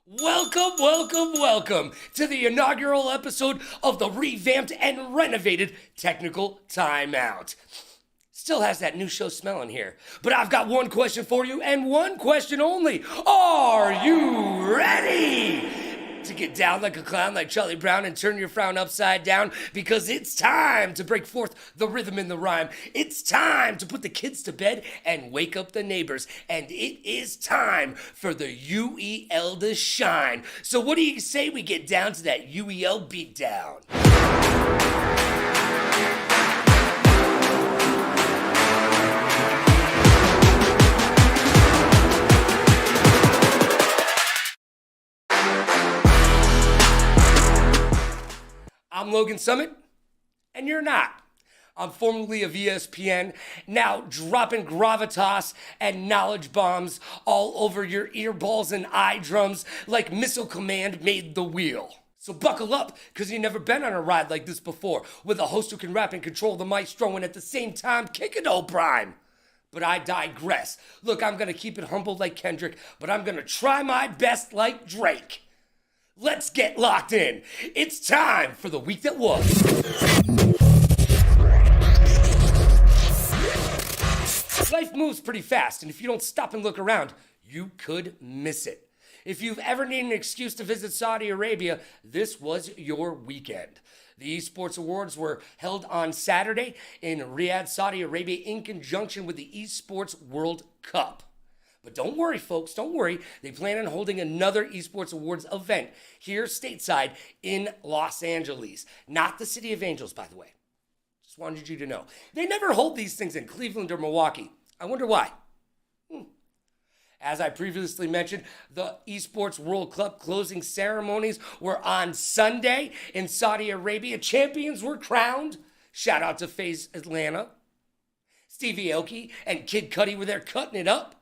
Welcome, welcome, welcome to the inaugural episode of the revamped and renovated Technical Timeout. Still has that new show smell in here, but I've got one question for you and one question only. Are you ready to get down like a clown like Charlie Brown and turn your frown upside down? Because it's time to break forth the rhythm in the rhyme. It's time to put the kids to bed and wake up the neighbors. And it is time for the UEL to shine. So what do you say we get down to that UEL beatdown? I'm Logan Summit, and you're not. I'm formerly of ESPN, now dropping gravitas and knowledge bombs all over your earballs and eye drums like Missile Command made the wheel. So buckle up, because you've never been on a ride like this before, with a host who can rap and control the maestro and at the same time kick it all prime. But I digress. Look, I'm going to keep it humble like Kendrick, but I'm going to try my best like Drake. Let's get locked in. It's time for the week that was. Life moves pretty fast, and if you don't stop and look around, you could miss it. If you've ever needed an excuse to visit Saudi Arabia, this was your weekend. The Esports Awards were held on Saturday in Riyadh, Saudi Arabia, in conjunction with the Esports World Cup. But don't worry, folks, don't worry. They plan on holding another Esports Awards event here stateside in Los Angeles. Not the City of Angels, by the way. Just wanted you to know. They never hold these things in Cleveland or Milwaukee. I wonder why. As I previously mentioned, the Esports World Cup closing ceremonies were on Sunday in Saudi Arabia. Champions were crowned. Shout out to FaZe Atlanta. Stevie Aoki and Kid Cudi were there cutting it up.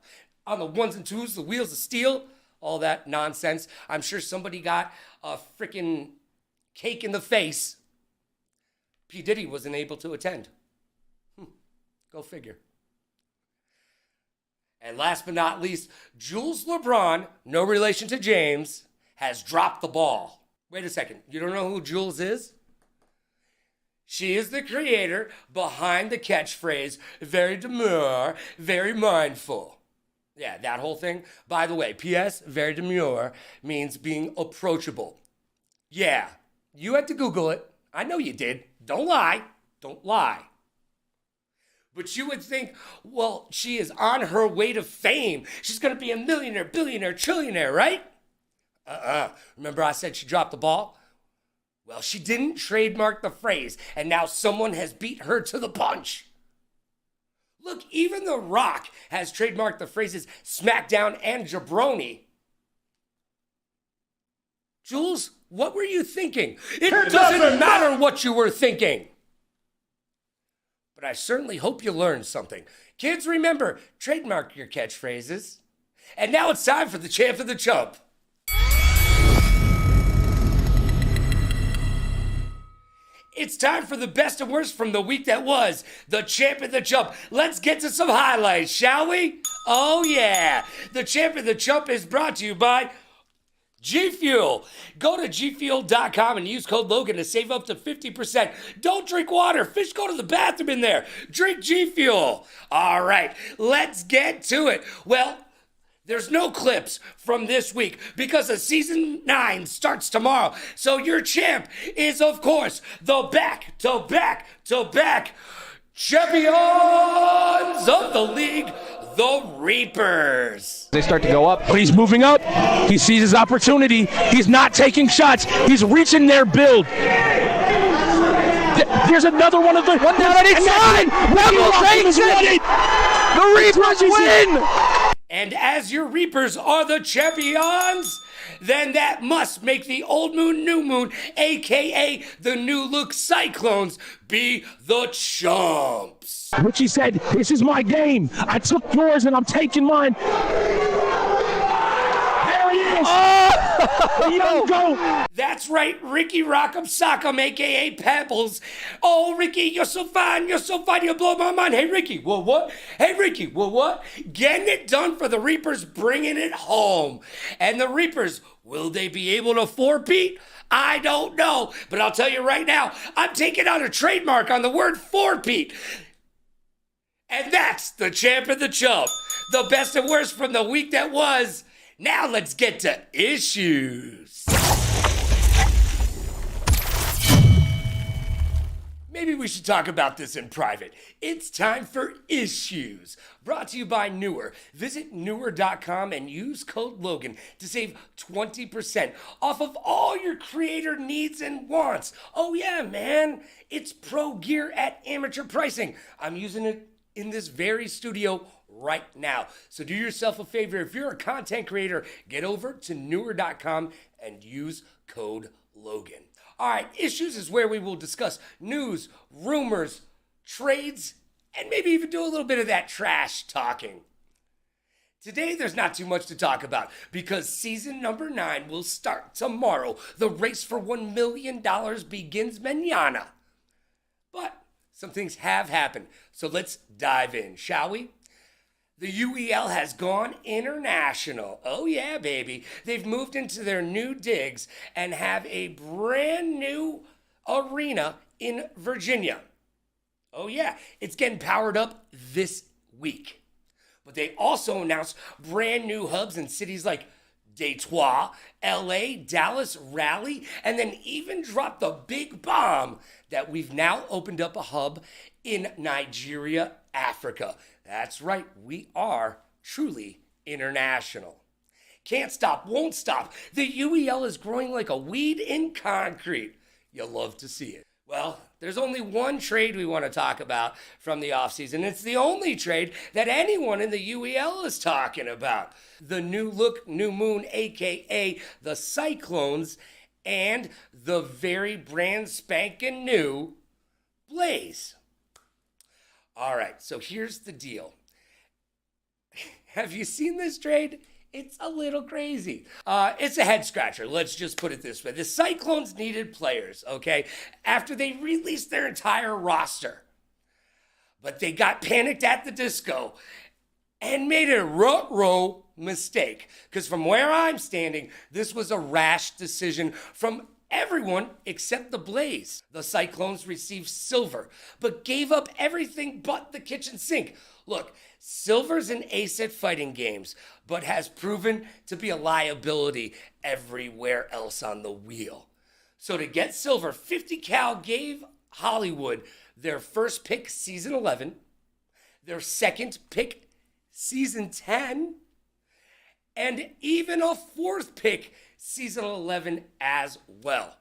On the ones and twos, the wheels of steel, all that nonsense. I'm sure somebody got a freaking cake in the face. P. Diddy wasn't able to attend. Go figure. And last but not least, Jules LeBron, no relation to James, has dropped the ball. Wait a second, you don't know who Jules is? She is the creator behind the catchphrase, very demure, very mindful. Yeah, that whole thing. By the way, P.S., very demure means being approachable. Yeah, you had to Google it. I know you did. Don't lie. Don't lie. But you would think, well, she is on her way to fame. She's going to be a millionaire, billionaire, trillionaire, right? Remember I said she dropped the ball? Well, she didn't trademark the phrase, and now someone has beat her to the punch. Look, even The Rock has trademarked the phrases SmackDown and jabroni. Jules, what were you thinking? It doesn't matter what you were thinking. But I certainly hope you learned something. Kids, remember, trademark your catchphrases. And now it's time for the champ of the chump. It's time for the best and worst from the week that was, the champ of the chump. Let's get to some highlights, shall we? Oh yeah, the champ of the chump is brought to you by G Fuel. Go to gfuel.com and use code Logan to save up to 50%. Don't drink water. Fish go to the bathroom in there. Drink G Fuel. All right, let's get to it. Well, there's no clips from this week because the season 9 starts tomorrow. So your champ is, of course, the back-to-back champions of the league, the Reapers. They start to go up, but he's moving up. He sees his opportunity. He's not taking shots. He's reaching their build. There's another one of the... One down at each side. The Reapers win. And as your Reapers are the champions, then that must make the Old Moon, New Moon, a.k.a. the New Look Cyclones, be the chumps. Richie said, this is my game. I took yours and I'm taking mine. There he is. Oh! Young go. That's right, Ricky Rock'em Sock'em, a.k.a. Pebbles. Oh, Ricky, you're so fine, you blow my mind. Hey, Ricky, well, what? Hey, Ricky, well, what? Getting it done for the Reapers, bringing it home. And the Reapers, will they be able to four-peat? I don't know, but I'll tell you right now, I'm taking out a trademark on the word four-peat. And that's the champ and the chump. The best and worst from the week that was. Now let's get to issues. Maybe we should talk about this in private. It's time for issues. Brought to you by Newer. Visit newer.com and use code Logan to save 20% off of all your creator needs and wants. Oh yeah, man. It's pro gear at amateur pricing. I'm using it in this very studio right now. So do yourself a favor. If you're a content creator, get over to newer.com and use code Logan. All right, issues is where we will discuss news, rumors, trades, and maybe even do a little bit of that trash talking. Today, there's not too much to talk about because season number 9 will start tomorrow. The race for $1 million begins mañana. But some things have happened, so let's dive in, shall we? The UEL has gone international. Oh yeah, baby. They've moved into their new digs and have a brand new arena in Virginia. Oh yeah, it's getting powered up this week. But they also announced brand new hubs in cities like Detroit, LA, Dallas, Raleigh, and then even dropped the big bomb that we've now opened up a hub in Nigeria, Africa. That's right, we are truly international. Can't stop, won't stop. The UEL is growing like a weed in concrete. You'll love to see it. Well, there's only one trade we want to talk about from the offseason. It's the only trade that anyone in the UEL is talking about. The new look, new moon, aka the Cyclones, and the very brand spanking new Blaze. All right, so here's the deal. Have you seen this trade? It's a little crazy. It's a head scratcher. Let's just put it this way. The Cyclones needed players, okay, after they released their entire roster. But they got panicked at the disco and made a ruh-roh mistake. Because from where I'm standing, this was a rash decision from everyone except the Blaze. The Cyclones received silver, but gave up everything but the kitchen sink. Look, silver's an ace at fighting games, but has proven to be a liability everywhere else on the wheel. So to get silver, 50 Cal gave Hollywood their first pick season 11, their second pick season 10, and even a fourth pick season 11 as well.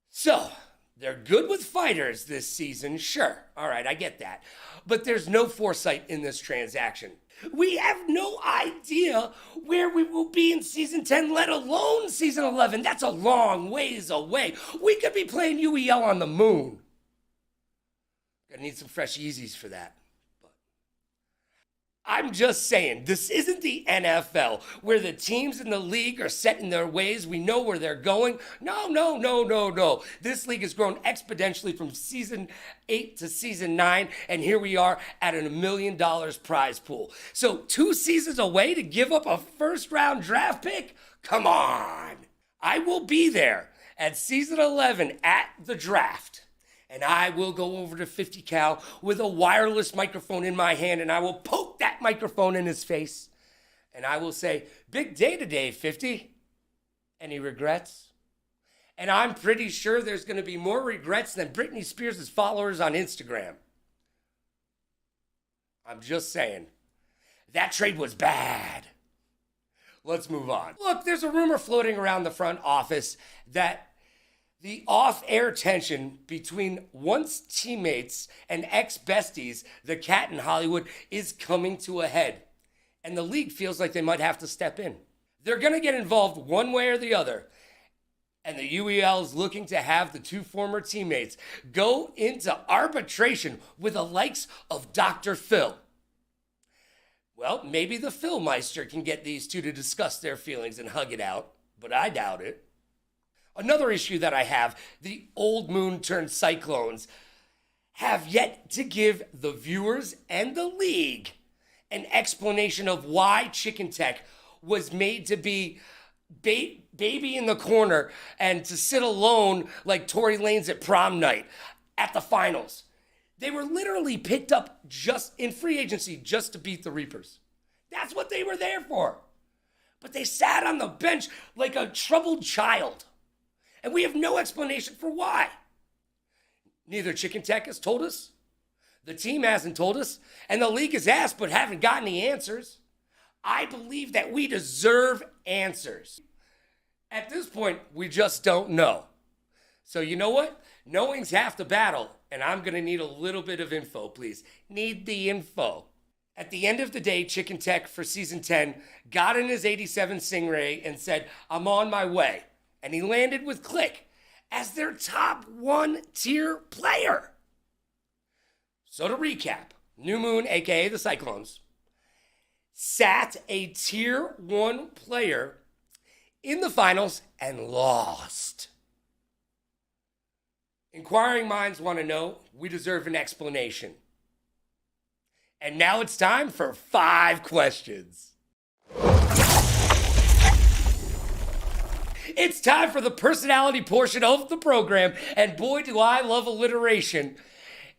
So, they're good with fighters this season, sure. All right, I get that. But there's no foresight in this transaction. We have no idea where we will be in season 10, let alone season 11. That's a long ways away. We could be playing UEL on the moon. Gonna need some fresh Yeezys for that. I'm just saying, this isn't the NFL where the teams in the league are set in their ways. We know where they're going. No. This league has grown exponentially from season 8 to season 9, and here we are at a $1 million prize pool. So 2 seasons away to give up a first-round draft pick? Come on. I will be there at season 11 at the draft. And I will go over to 50 Cal with a wireless microphone in my hand, and I will poke that microphone in his face. And I will say, big day today, 50. Any regrets? And I'm pretty sure there's going to be more regrets than Britney Spears' followers on Instagram. I'm just saying, that trade was bad. Let's move on. Look, there's a rumor floating around the front office that the off-air tension between once teammates and ex-besties, the Cat in Hollywood, is coming to a head. And the league feels like they might have to step in. They're going to get involved one way or the other. And the UEL is looking to have the 2 former teammates go into arbitration with the likes of Dr. Phil. Well, maybe the Philmeister can get these 2 to discuss their feelings and hug it out. but I doubt it. Another issue that I have, the Old Moon turned Cyclones have yet to give the viewers and the league an explanation of why Chicken Tech was made to be baby in the corner and to sit alone like Tory Lanez at prom night at the finals. They were literally picked up just in free agency just to beat the Reapers. That's what they were there for. But they sat on the bench like a troubled child. And we have no explanation for why. Neither Chicken Tech has told us, the team hasn't told us, and the league has asked but haven't gotten the answers. I believe that we deserve answers. At this point, we just don't know. So you know what? Knowing's half the battle, and I'm going to need a little bit of info, please. Need the info. At the end of the day, Chicken Tech for season 10 got in his 87 Stingray and said, I'm on my way. And he landed with Click as their top 1-tier player. So to recap, New Moon, aka the Cyclones, sat a tier 1 player in the finals and lost. Inquiring minds want to know, we deserve an explanation. And now it's time for 5 questions. It's time for the personality portion of the program, and boy, do I love alliteration.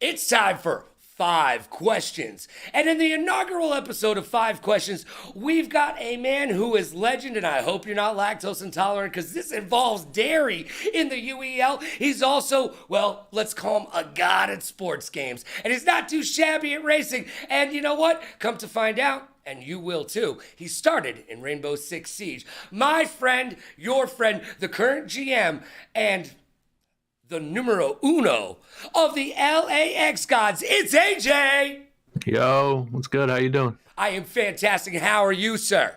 It's time for 5 questions. And in the inaugural episode of 5 questions, we've got a man who is legend, and I hope you're not lactose intolerant because this involves dairy in the UEL. He's also, well, let's call him a god at sports games. And he's not too shabby at racing. And you know what? Come to find out, and you will too, he started in Rainbow Six Siege. My friend, your friend, the current GM, and the numero uno of the LAX gods, it's AJ! Yo, what's good? How you doing? I am fantastic. How are you, sir?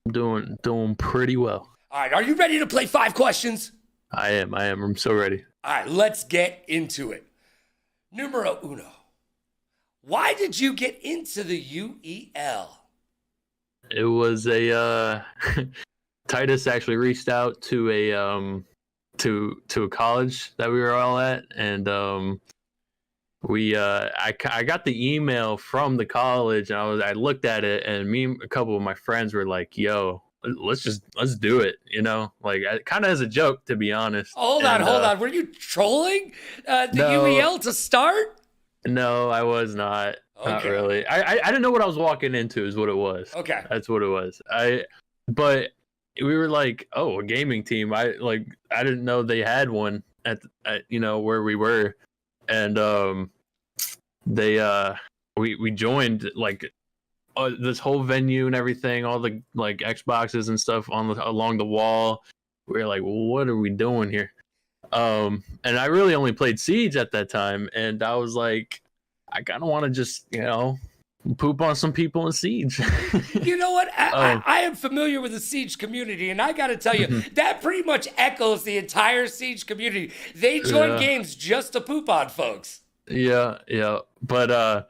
I'm doing pretty well. All right, are you ready to play 5 questions? I am. I'm so ready. All right, let's get into it. Numero uno. Why did you get into the UEL? It was a Titus actually reached out to a to a college that we were all at, and I got the email from the college, and I looked at it, and me and a couple of my friends were like, "Yo, let's do it," like kind of as a joke, to be honest. Hold on. Were you trolling the UEL to start? No, I was not. Okay. Not really. I didn't know what I was walking into is what it was. Okay. That's what it was. But we were like, oh, a gaming team. I didn't know they had one at where we were. And we joined like this whole venue and everything, all the like Xboxes and stuff along the wall. We were like, well, what are we doing here? And I really only played Siege at that time, and I was like, I kind of want to just, poop on some people in Siege. You know what? I am familiar with the Siege community, and I got to tell you, that pretty much echoes the entire Siege community. They join games just to poop on folks. Yeah. But I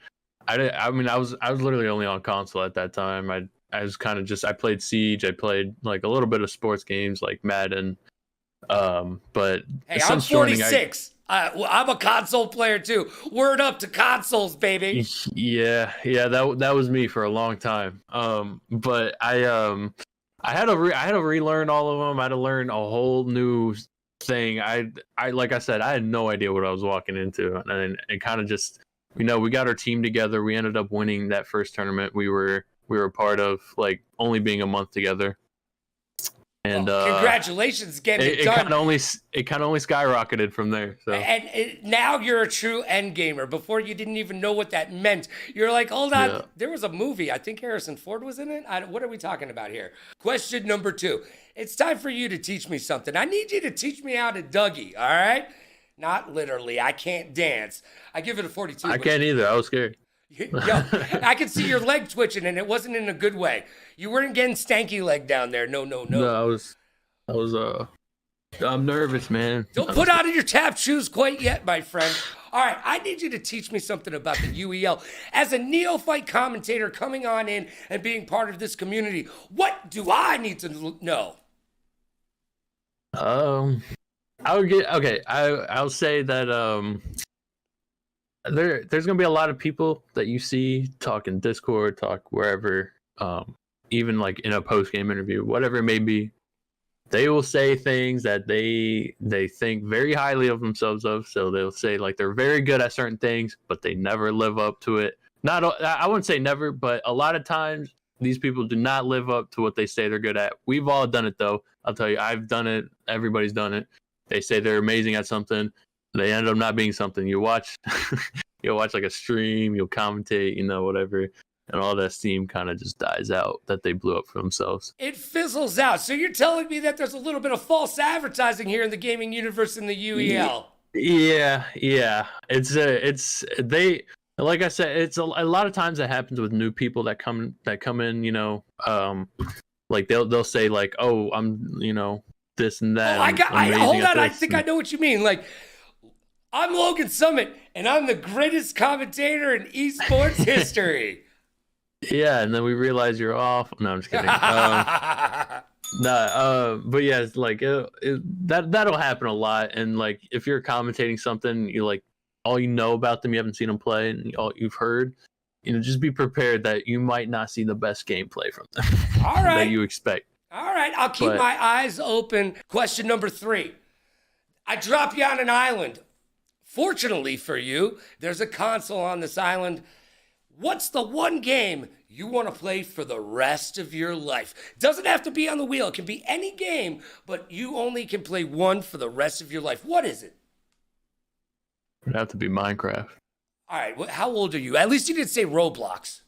was literally only on console at that time. I was kind of I played Siege. I played like a little bit of sports games like Madden. But hey, I'm 46. I'm a console player too. Word up to consoles, baby. Yeah, that was me for a long time. But I had to relearn all of them. I had to learn a whole new thing. I like I said, I had no idea what I was walking into, and it kind of just, we got our team together. We ended up winning that first tournament we were a part of, like only being a month together. And congratulations getting it done. It kind of only skyrocketed from there. So. And now you're a true end gamer. Before you didn't even know what that meant. You're like, hold on. Yeah. There was a movie. I think Harrison Ford was in it. What are we talking about here? Question number 2. It's time for you to teach me something. I need you to teach me how to Dougie. All right? Not literally. I can't dance. I give it a 42. I can't either. I was scared. Yo, I could see your leg twitching, and it wasn't in a good way. You weren't getting stanky leg down there. No. No, I'm nervous, man. Don't put on your tap shoes quite yet, my friend. All right, I need you to teach me something about the UEL. As a neophyte commentator coming on in and being part of this community, what do I need to know? I would get okay. I'll say that there's gonna be a lot of people that you see talk in Discord, talk wherever, even like in a post game interview, whatever it may be. They will say things that they think very highly of themselves of. So they'll say like they're very good at certain things, but they never live up to it. I wouldn't say never, but a lot of times these people do not live up to what they say they're good at. We've all done it though. I'll tell you, I've done it. Everybody's done it. They say they're amazing at something. They end up not being something. You watch, you'll watch like a stream, you'll commentate, whatever. And all that steam kind of just dies out that they blew up for themselves. It fizzles out. So you're telling me that there's a little bit of false advertising here in the gaming universe in the UEL? Yeah. It's they, like I said, it's a lot of times it happens with new people that come in, like they'll say like, oh, I'm, this and that. Hold on. I think I know what you mean. Like, I'm Logan Summit and I'm the greatest commentator in esports history. Yeah, and then we realize you're off. No, I'm just kidding. But yeah, it's like that'll happen a lot. And like, if you're commentating something, you like all you know about them, you haven't seen them play, and all you've heard, just be prepared that you might not see the best gameplay from them. All right, that you expect. All right, I'll keep my eyes open. Question number 3: I drop you on an island. Fortunately for you, there's a console on this island. What's the one game you want to play for the rest of your life? Doesn't have to be on the wheel. It can be any game, but you only can play one for the rest of your life. What is it? It'd have to be Minecraft. All right. How old are you? At least you didn't say Roblox.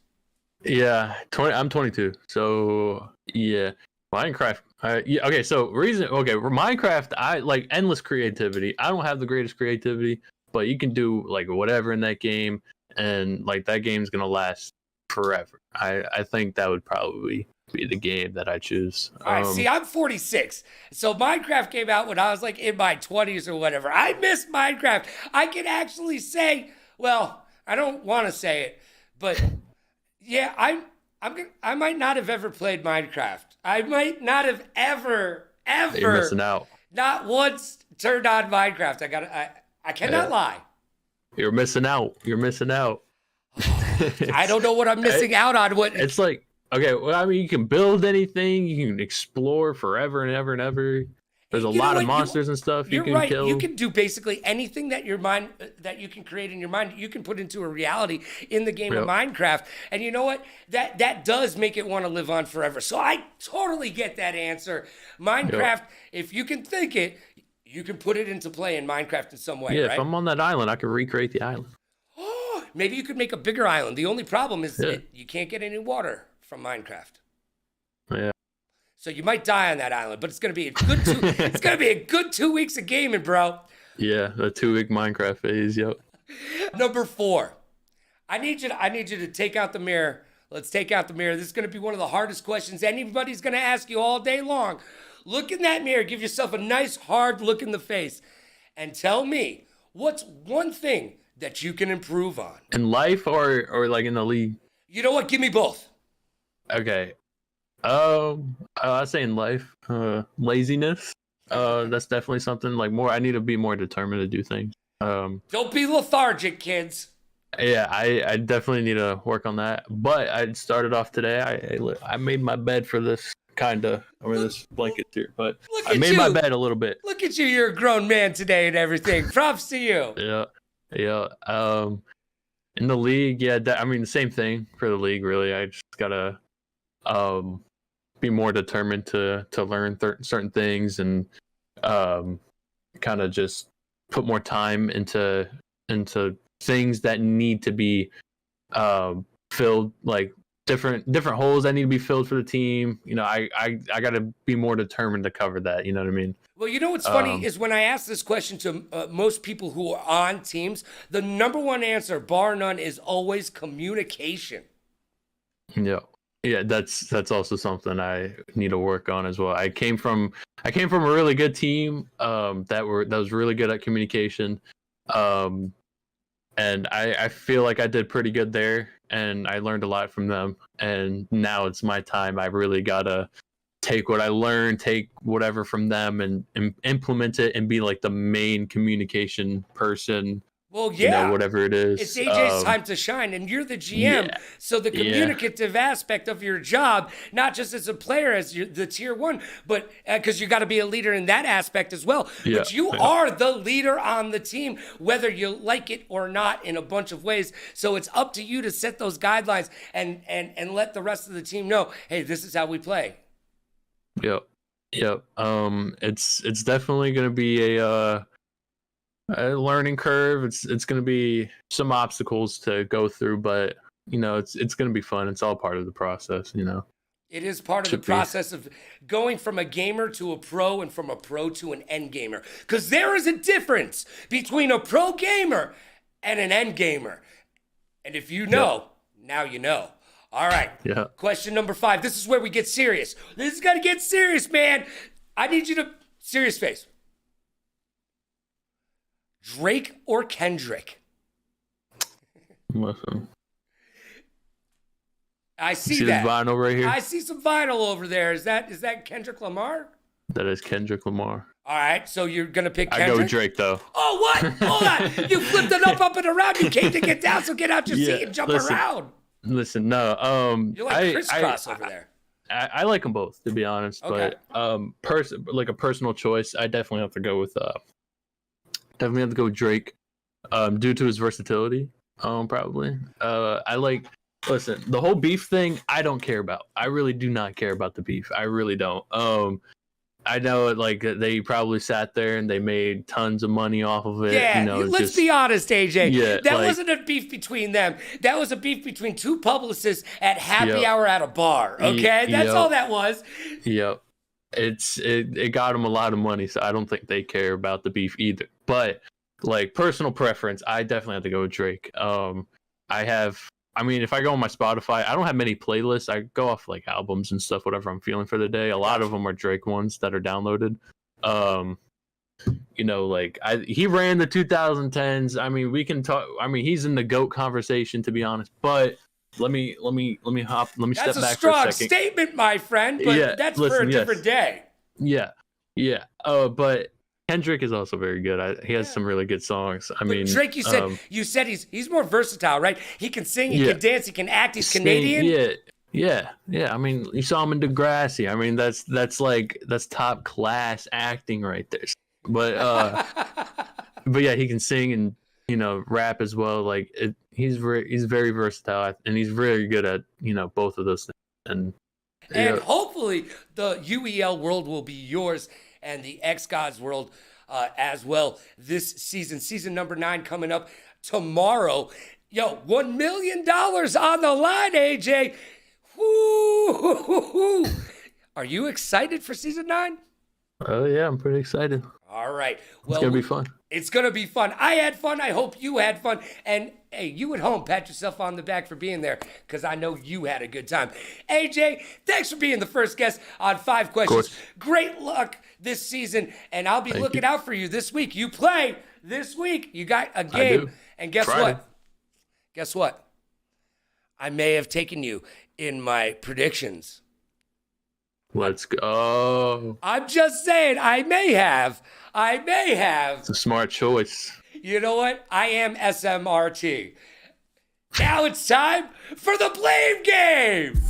Yeah, I'm 22. So yeah, Minecraft. Okay, so Minecraft. I like endless creativity. I don't have the greatest creativity, but you can do like whatever in that game. And like that game's gonna last forever. I think that would probably be the game that I choose. All right, see, I'm 46, so Minecraft came out when I was like in my 20s or whatever. I miss Minecraft. I can actually say, well, I don't want to say it, but yeah, I might not have ever played Minecraft. I might not have ever You're missing out. Not once turned on Minecraft. I cannot lie. You're missing out. I don't know what I'm missing out on. What it's like? Okay, well, I mean, you can build anything. You can explore forever and ever and ever. There's a lot of monsters and stuff you can kill. You can do basically anything that your mind that you can create in your mind. You can put into a reality in the game of Minecraft. And you know what? That does make it want to live on forever. So I totally get that answer. Minecraft, if you can think it, you can put it into play in Minecraft in some way, yeah, right? If I'm on that island, I can recreate the island. Oh, maybe you could make a bigger island. The only problem is you can't get any water from Minecraft. Yeah. So you might die on that island, but it's gonna be a good 2 weeks of gaming, bro. Yeah, the 2-week Minecraft phase. Yep. Number 4, I need you to take out the mirror. Let's take out the mirror. This is gonna be one of the hardest questions anybody's gonna ask you all day long. Look in that mirror, give yourself a nice hard look in the face, and tell me what's one thing that you can improve on. In life or like in the league? You know what? Give me both. Okay. I say in life, laziness. That's definitely something like more. I need to be more determined to do things. Don't be lethargic, kids. Yeah, I definitely need to work on that. But I started off today. I made my bed for this this blanket here, but I made my bed a little bit. Look at you, you're a grown man today and everything. Props to you. Yeah. In the league, the same thing for the league. Really, I just gotta be more determined to learn certain things and kind of just put more time into things that need to be filled, like different holes that need to be filled for the team. I gotta be more determined to cover that. You know what I mean? Well, you know what's funny is when I ask this question to most people who are on teams, the number one answer, bar none, is always communication. Yeah, that's also something I need to work on as well. I came from a really good team that was really good at communication, and I feel like I did pretty good there, and I learned a lot from them. And now it's my time. I really gotta take what I learned, take whatever from them, and implement it, and be like the main communication person. Well, yeah, whatever it is. it's AJ's time to shine, and you're the GM. Yeah, So the communicative aspect of your job, not just as a player, as the tier 1, but because you got to be a leader in that aspect as well. Yeah, but you are the leader on the team, whether you like it or not, in a bunch of ways. So it's up to you to set those guidelines and let the rest of the team know, hey, this is how we play. Yep. It's definitely going to be a learning curve. It's going to be some obstacles to go through, but it's going to be fun. It's all part of the process. It is part of the process of going from a gamer to a pro, and from a pro to an end gamer, because there is a difference between a pro gamer and an end gamer. And if you know, now you know. All right. Yeah. Question number 5. This is where we get serious. This is going to get serious, man. I need you to serious face. Drake or Kendrick? Listen. I see that. This vinyl right here? I see some vinyl over there. Is that Kendrick Lamar? That is Kendrick Lamar. All right, so you're going to pick Kendrick? I go with Drake, though. Oh, what? Hold on. You flipped it up and around. You came to get down, so get out your seat and jump around. Listen, no. You're like crisscross over there. I like them both, to be honest. Okay. But like a personal choice, I definitely have to go with Drake, due to his versatility. Probably. Listen, the whole beef thing, I don't care about. I really do not care about the beef. I really don't. I know like they probably sat there and they made tons of money off of it. Yeah, let's be honest, AJ. Yeah, that wasn't a beef between them. That was a beef between two publicists at happy hour at a bar. Okay, that's all that was. Yep. It got them a lot of money, so I don't think they care about the beef either. But like personal preference, I definitely have to go with Drake. If I go on my Spotify, I don't have many playlists. I go off like albums and stuff, whatever I'm feeling for the day. A lot of them are Drake ones that are downloaded. He ran the 2010s. I mean, we can talk. I mean, he's in the GOAT conversation, to be honest. But let me step back for a second. That's a strong statement, my friend. But that's for a different day. Yeah. But Kendrick is also very good. He has some really good songs. Drake, you said he's more versatile, right? He can sing, he can dance, he can act. He's Canadian. Yeah. I mean, you saw him in Degrassi. I mean, that's top class acting right there. But but yeah, he can sing and rap as well. Like he's very versatile, and he's very good at both of those things. And hopefully the UEL world will be yours, and the X Gods world as well this season number 9 coming up tomorrow. Yo, $1 million on the line, AJ. Woo! Are you excited for season 9? Oh yeah, I'm pretty excited. All right. Well, it's gonna be fun. It's gonna be fun. I had fun. I hope you had fun. And hey, you at home, pat yourself on the back for being there, because I know you had a good time. AJ, thanks for being the first guest on 5 Questions. Great luck this season, and I'll be looking out for you this week. You play this week. You got a game. And guess what? Guess what? I may have taken you in my predictions. Let's go. I'm just saying, I may have. It's a smart choice. You know what? I am SMRT. Now it's time for the blame game.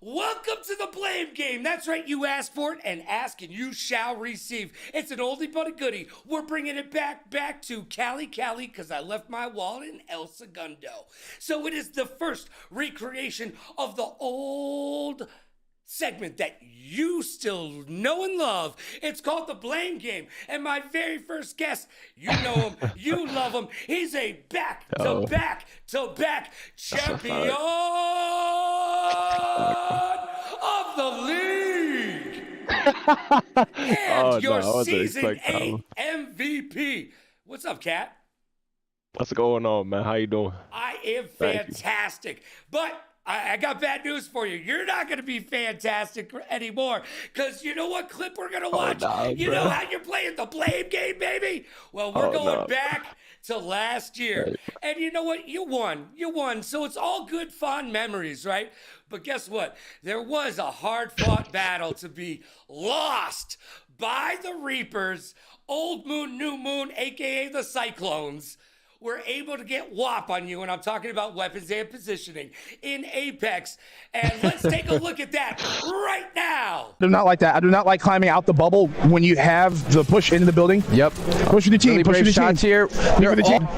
Welcome to the blame game. That's right, you asked for it, and ask and you shall receive. It's an oldie but a goodie. We're bringing it back to Cali, because I left my wallet in El Segundo. So it is the first recreation of the old segment that you still know and love. It's called the blame game. And my very first guest, you know him, you love him. He's a back-to-back champion of the league. And your season 8 MVP. What's up, Cat? What's going on, man? How you doing? I am fantastic. But I got bad news for you. You're not going to be fantastic anymore, because you know what clip we're going to watch? No, you know how you're playing the blame game, baby? Well, we're going back to last year. And you know what? You won. You won. So it's all good, fond memories, right? But guess what? There was a hard-fought battle to be lost by the Reapers. Old Moon, New Moon, a.k.a. the Cyclones, were able to get WAP on you, and I'm talking about weapons and positioning in Apex. And let's take a look at that right now. I do not like that. I do not like climbing out the bubble when you have the push into the building. Yep. Push the team. Really Push brave the shots team. here. They're the team.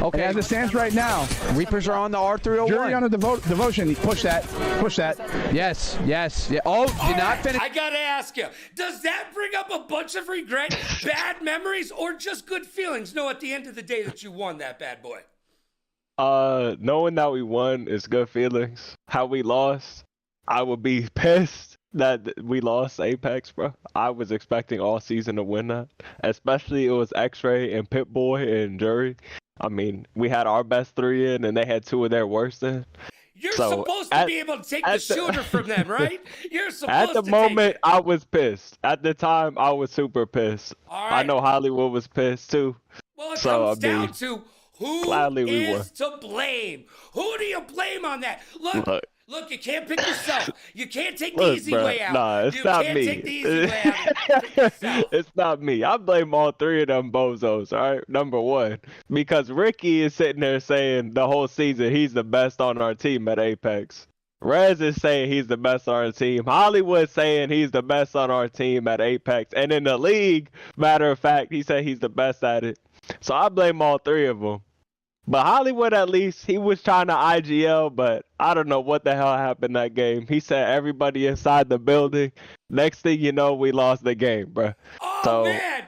Okay. As it stands right now, Reapers are on the R301. Jury on a devotion. Push that. Push that. Yes. Yes. Yeah. Oh, did not finish. I gotta ask you, does that bring up a bunch of regret, bad memories, or just good feelings? No, at the end of the day that you won that bad boy. Knowing that we won is good feelings. How we lost, I would be pissed that we lost Apex, bro. I was expecting all season to win that. Especially it was X-Ray and Pip-Boy and Jury. I mean, we had our best 3 in, and they had 2 of their worst in. You're supposed to be able to take the shooter from them, right? You're supposed to. At the moment, I was pissed. At the time, I was super pissed. All right. I know Hollywood was pissed too. Well, it comes down to who is to blame. Who do you blame on that? Look, you can't pick yourself. You can't take the easy way out. Nah, it's not me. You can't take the easy way out. Pick yourself. It's not me. I blame all 3 of them bozos, all right? Number 1. Because Ricky is sitting there saying the whole season he's the best on our team at Apex. Rez is saying he's the best on our team. Hollywood saying he's the best on our team at Apex. And in the league, matter of fact, he said he's the best at it. So I blame all 3 of them. But Hollywood, at least, he was trying to IGL, but I don't know what the hell happened that game. He said everybody inside the building. Next thing you know, we lost the game, bro. Oh, so man.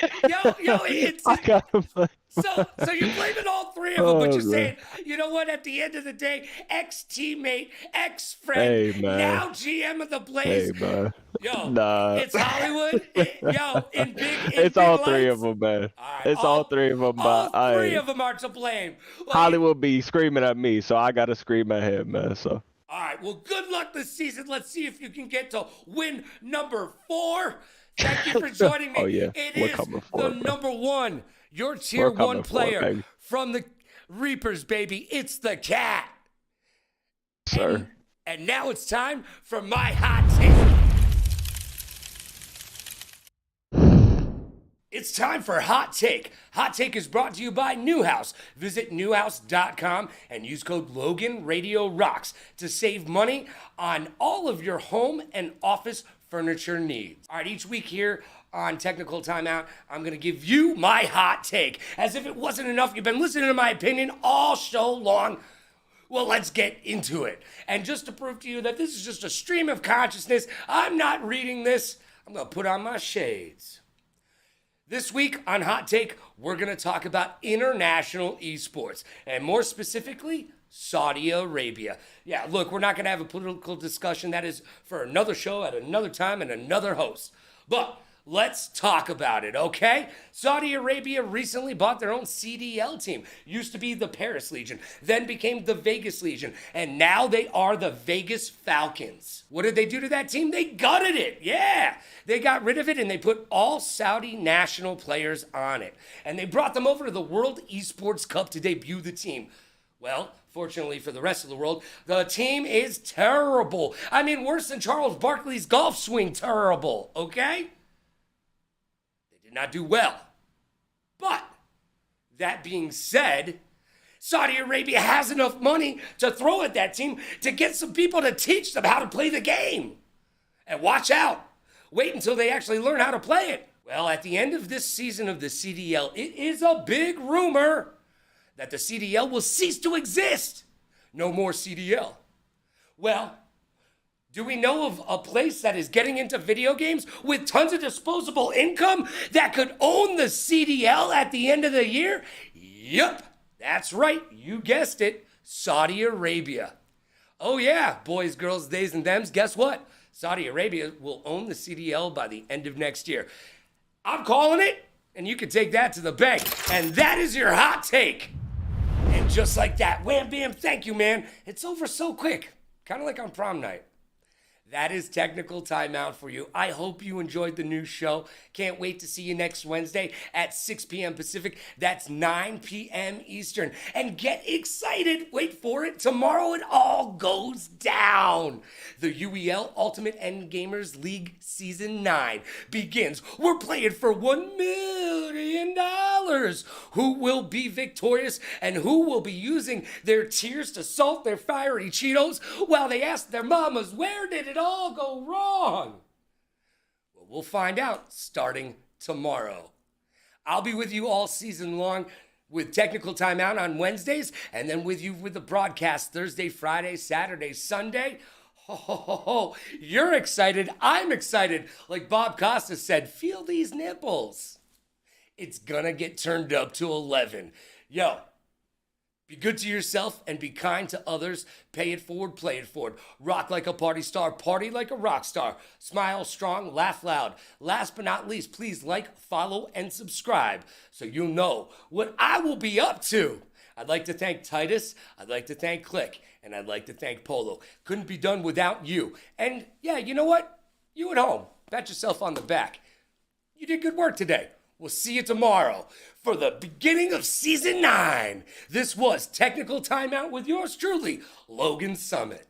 It's... I gotta play. So you're blaming all 3 of them, but you're saying, you know what, at the end of the day, ex-teammate, ex-friend, now GM of the Blaze. Hey, man. Yo, nah. It's Hollywood. It's all 3 of them, man. Right, it's all 3 of them, but all 3 of them are to blame. Well, Hollywood be screaming at me, so I gotta scream at him, man. So. All right, well, good luck this season. Let's see if you can get to win number 4. Thank you for joining me. Oh, yeah. It We're is coming for the it, bro. number 1, your tier 1 player from the Reapers, baby. It's the Cat. Sir. And now it's time for my hot take. It's time for Hot Take. Hot Take is brought to you by Newhouse. Visit newhouse.com and use code LoganRadioRocks to save money on all of your home and office furniture needs. All right, each week here on Technical Timeout, I'm going to give you my hot take. As if it wasn't enough, you've been listening to my opinion all show long. Well, let's get into it. And just to prove to you that this is just a stream of consciousness, I'm not reading this. I'm going to put on my shades. This week on Hot Take, we're going to talk about international esports, and more specifically, Saudi Arabia. Yeah, look, we're not going to have a political discussion. That is for another show at another time and another host. But let's talk about it, okay? Saudi Arabia recently bought their own CDL team. Used to be the Paris Legion, then became the Vegas Legion, and now they are the Vegas Falcons. What did they do to that team? They gutted it, yeah. They got rid of it and they put all Saudi national players on it. And they brought them over to the World Esports Cup to debut the team. Well, fortunately for the rest of the world, the team is terrible. I mean, worse than Charles Barkley's golf swing terrible, okay? They did not do well. But, that being said, Saudi Arabia has enough money to throw at that team to get some people to teach them how to play the game. And watch out. Wait until they actually learn how to play it. Well, at the end of this season of the CDL, it is a big rumor that the CDL will cease to exist. No more CDL. Well, do we know of a place that is getting into video games with tons of disposable income that could own the CDL at the end of the year? Yup, that's right, you guessed it, Saudi Arabia. Oh yeah, boys, girls, theys, and thems, guess what? Saudi Arabia will own the CDL by the end of next year. I'm calling it, and you can take that to the bank. And that is your hot take. And just like that, wham, bam, thank you, man. It's over so quick, kind of like on prom night. That is Technical Timeout for you. I hope you enjoyed the new show. Can't wait to see you next Wednesday at 6 p.m. Pacific. That's 9 p.m. Eastern. And get excited. Wait for it. Tomorrow it all goes down. The UEL Ultimate Endgamers League Season 9 begins. We're playing for $1 million. Who will be victorious and who will be using their tears to salt their fiery Cheetos while they ask their mamas, where did it all go wrong? Well, we'll find out starting tomorrow. I'll be with you all season long with Technical Timeout on Wednesdays, and then with you with the broadcast Thursday, Friday, Saturday, Sunday. Oh, you're excited. I'm excited. Like Bob Costa said, feel these nipples. It's gonna get turned up to 11. Yo, be good to yourself and be kind to others. Pay it forward, play it forward. Rock like a party star, party like a rock star. Smile strong, laugh loud. Last but not least, please like, follow, and subscribe so you'll know what I will be up to. I'd like to thank Titus, I'd like to thank Click, and I'd like to thank Polo. Couldn't be done without you. And yeah, you know what? You at home, pat yourself on the back. You did good work today. We'll see you tomorrow for the beginning of Season 9. This was Technical Timeout with yours truly, Logan Summit.